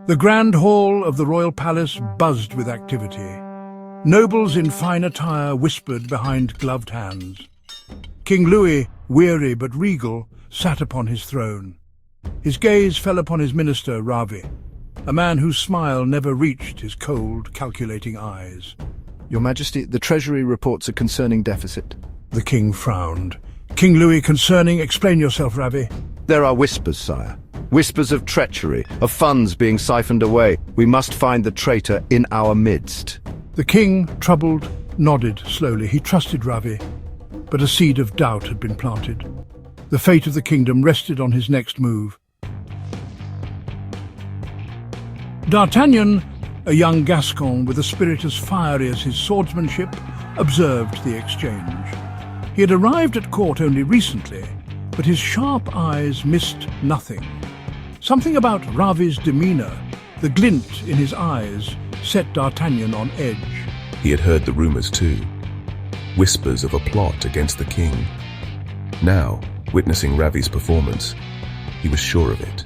The grand hall of the royal palace buzzed with activity. Nobles in fine attire whispered behind gloved hands. King Louis, weary but regal, sat upon his throne. His gaze fell upon his minister, Ravi, a man whose smile never reached his cold, calculating eyes. Your Majesty, the Treasury reports a concerning deficit. The king frowned. King Louis, concerning, explain yourself, Ravi. There are whispers, sire. Whispers of treachery, of funds being siphoned away. We must find the traitor in our midst. The king, troubled, nodded slowly. He trusted Ravi, but a seed of doubt had been planted. The fate of the kingdom rested on his next move. D'Artagnan, a young Gascon with a spirit as fiery as his swordsmanship, observed the exchange. He had arrived at court only recently, but his sharp eyes missed nothing. Something about Ravi's demeanor, the glint in his eyes, set D'Artagnan on edge. He had heard the rumors too. Whispers of a plot against the king. Now, witnessing Ravi's performance, he was sure of it.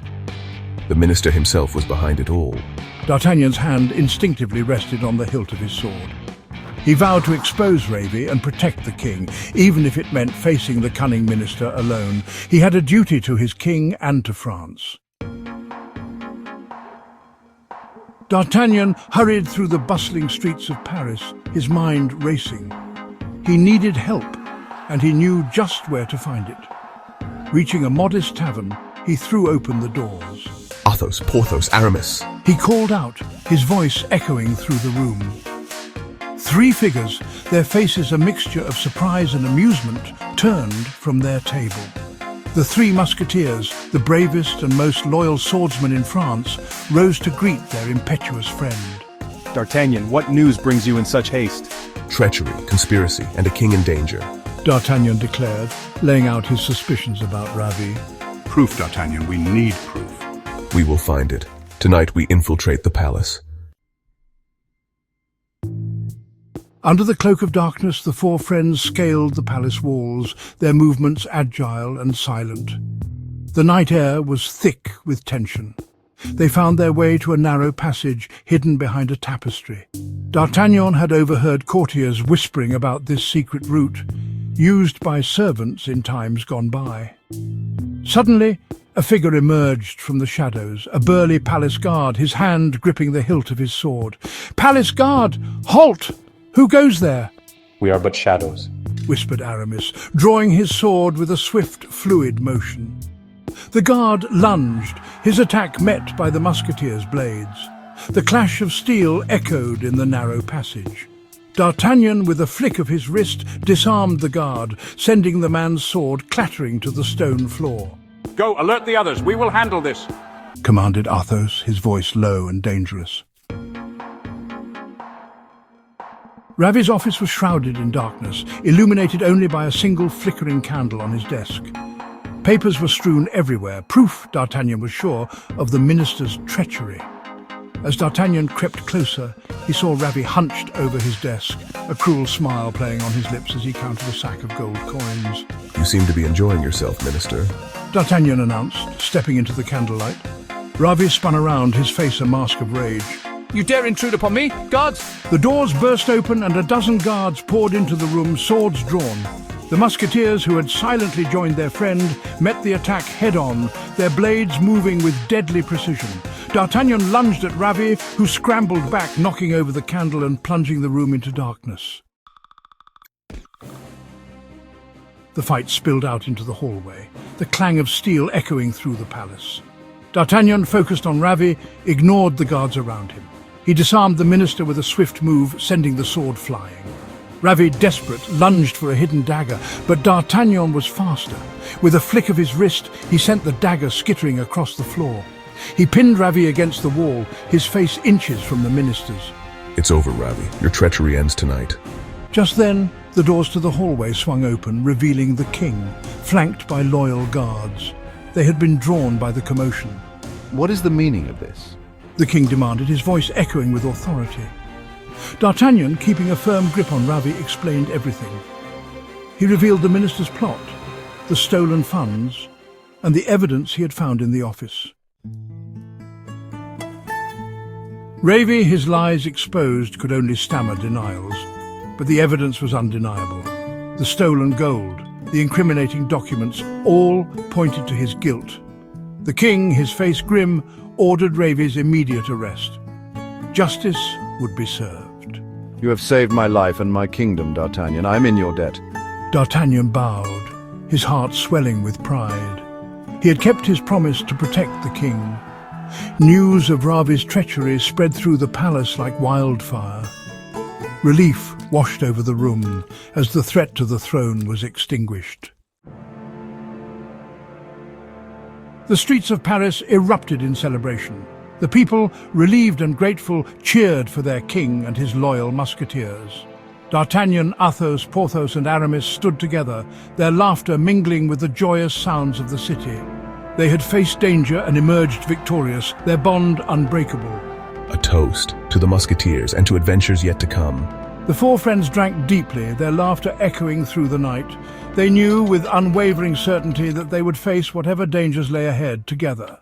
The minister himself was behind it all. D'Artagnan's hand instinctively rested on the hilt of his sword. He vowed to expose Ravi and protect the king, even if it meant facing the cunning minister alone. He had a duty to his king and to France. D'Artagnan hurried through the bustling streets of Paris, his mind racing. He needed help, and he knew just where to find it. Reaching a modest tavern, he threw open the doors. Athos, Porthos, Aramis. He called out, his voice echoing through the room. Three figures, their faces a mixture of surprise and amusement, turned from their table. The three musketeers, the bravest and most loyal swordsmen in France, rose to greet their impetuous friend. D'Artagnan, what news brings you in such haste? Treachery, conspiracy, and a king in danger. D'Artagnan declared, laying out his suspicions about Ravi. Proof, D'Artagnan. We need proof. We will find it. Tonight we infiltrate the palace. Under the cloak of darkness, the four friends scaled the palace walls, their movements agile and silent. The night air was thick with tension. They found their way to a narrow passage hidden behind a tapestry. D'Artagnan had overheard courtiers whispering about this secret route, used by servants in times gone by. Suddenly, a figure emerged from the shadows, a burly palace guard, his hand gripping the hilt of his sword. "Palace guard! Halt! Who goes there?" We are but shadows, whispered Aramis, drawing his sword with a swift, fluid motion. The guard lunged, his attack met by the musketeers' blades. The clash of steel echoed in the narrow passage. D'Artagnan, with a flick of his wrist, disarmed the guard, sending the man's sword clattering to the stone floor. Go, alert the others. We will handle this, commanded Athos, his voice low and dangerous. Ravi's office was shrouded in darkness, illuminated only by a single flickering candle on his desk. Papers were strewn everywhere, proof, D'Artagnan was sure, of the minister's treachery. As D'Artagnan crept closer, he saw Ravi hunched over his desk, a cruel smile playing on his lips as he counted a sack of gold coins. You seem to be enjoying yourself, Minister. D'Artagnan announced, stepping into the candlelight. Ravi spun around, his face a mask of rage. You dare intrude upon me, guards? The doors burst open and a dozen guards poured into the room, swords drawn. The musketeers who had silently joined their friend met the attack head-on, their blades moving with deadly precision. D'Artagnan lunged at Ravi, who scrambled back, knocking over the candle and plunging the room into darkness. The fight spilled out into the hallway, the clang of steel echoing through the palace. D'Artagnan, focused on Ravi, ignored the guards around him. He disarmed the minister with a swift move, sending the sword flying. Ravi, desperate, lunged for a hidden dagger, but D'Artagnan was faster. With a flick of his wrist, he sent the dagger skittering across the floor. He pinned Ravi against the wall, his face inches from the minister's. It's over, Ravi. Your treachery ends tonight. Just then, the doors to the hallway swung open, revealing the king, flanked by loyal guards. They had been drawn by the commotion. What is the meaning of this? The king demanded, his voice echoing with authority. D'Artagnan, keeping a firm grip on Ravi, explained everything. He revealed the minister's plot, the stolen funds, and the evidence he had found in the office. Ravi, his lies exposed, could only stammer denials, but the evidence was undeniable. The stolen gold, the incriminating documents, all pointed to his guilt. The king, his face grim, ordered Ravi's immediate arrest. Justice would be served. You have saved my life and my kingdom, D'Artagnan. I am in your debt. D'Artagnan bowed, his heart swelling with pride. He had kept his promise to protect the king. News of Ravi's treachery spread through the palace like wildfire. Relief washed over the room as the threat to the throne was extinguished. The streets of Paris erupted in celebration. The people, relieved and grateful, cheered for their king and his loyal musketeers. D'Artagnan, Athos, Porthos and Aramis stood together, their laughter mingling with the joyous sounds of the city. They had faced danger and emerged victorious, their bond unbreakable. A toast to the musketeers and to adventures yet to come. The four friends drank deeply, their laughter echoing through the night. They knew with unwavering certainty that they would face whatever dangers lay ahead together.